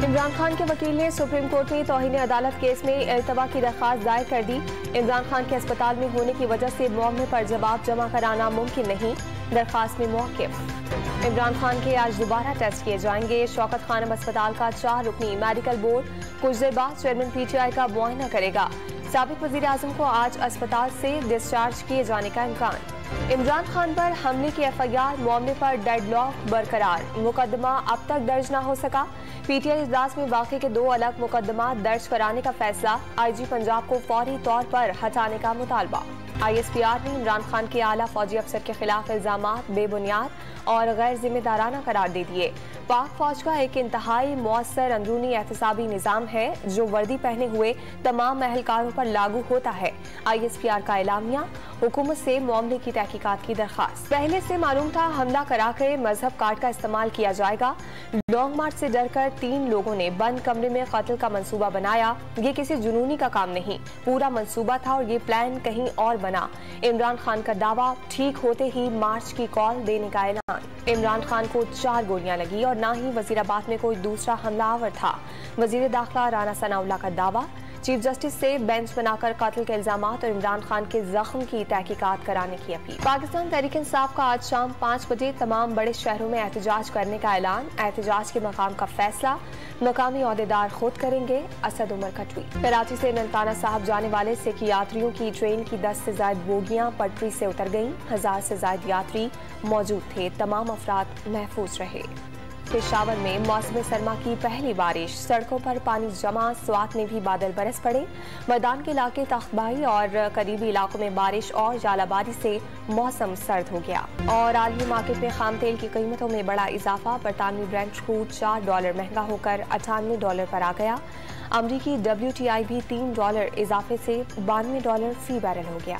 इमरान खान के वकील ने सुप्रीम कोर्ट में तौहीन अदालत केस में इल्तवा की दरख्वास्त दायर कर दी। इमरान खान के अस्पताल में होने की वजह से मौके पर जवाब जमा कराना मुमकिन नहीं, दरख्वास्त में मौक़िफ़। इमरान खान के आज दोबारा टेस्ट किए जाएंगे। शौकत खानम अस्पताल का 4 रुकनी मेडिकल बोर्ड कुछ देर बाद चेयरमैन PTI का मुआयना करेगा। साबिक वज़ीर आज़म को आज अस्पताल से डिस्चार्ज किए जाने का इम्कान। इमरान खान पर हमले की FIR, मामले पर डेडलॉक बरकरार, मुकदमा अब तक दर्ज न हो सका। PTI इजलास में वाक़े के 2 अलग मुकदमा दर्ज कराने का फैसला। IG पंजाब को फौरी तौर पर हटाने का मुतालबा। ISPR ने इमरान खान के आला फौजी अफसर के खिलाफ इल्जामात बेबुनियाद और गैर जिम्मेदाराना करार दे दिए। पाक फौज का एक इंतहाई मौसर अंदरूनी एहतसाबी निज़ाम है जो वर्दी पहने हुए तमाम एहलकारों पर लागू होता है। ISPR का एलामिया, हुकूमत से मामले की तहकीकात की दरख्वास्त। पहले से मालूम था हमला करा के मजहब कार्ड का इस्तेमाल किया जाएगा। लॉन्ग मार्च से डरकर 3 लोगों ने बंद कमरे में कत्ल का मंसूबा बनाया। ये किसी जुनूनी का काम नहीं, पूरा मंसूबा था और ये प्लान कहीं और बना। इमरान खान का दावा, ठीक होते ही मार्च की कॉल देने का ऐलान। इमरान खान को 4 गोलियां लगी और ना ही वजीराबाद में कोई दूसरा हमलावर था। वजीर दाखिला राना सनाउल्लाह का दावा, चीफ जस्टिस से बेंच बनाकर कत्ल के इल्जामात और इमरान खान के जख्म की तहकीकात कराने की अपील। पाकिस्तान तहरीक इंसाफ का आज शाम 5 बजे तमाम बड़े शहरों में एहतजाज करने का ऐलान। एहतजाज के मकाम का फैसला मकामी ओहदेदार खुद करेंगे। असद उमर का ट्वीट। कराची से ननकाना साहब जाने वाले सिख यात्रियों की ट्रेन की 10 से ज्यादा बोगियां पटरी से उतर गईं। 1000 से ज्यादा यात्री मौजूद थे, तमाम अफराद महफूज रहे। पेशावर में मौसम सरमा की पहली बारिश, सड़कों पर पानी जमा, स्वात में भी बादल बरस पड़े। मैदान के इलाके तख्तबाही और करीबी इलाकों में बारिश और जालाबारी से मौसम सर्द हो गया। और आलमी मार्केट में खाम तेल की कीमतों में बड़ा इजाफा। बरतानवी ब्रेंट क्रूड $4 महंगा होकर $98 पर आ गया। अमरीकी WTI भी $3 इजाफे से $92 फी बैरल हो गया।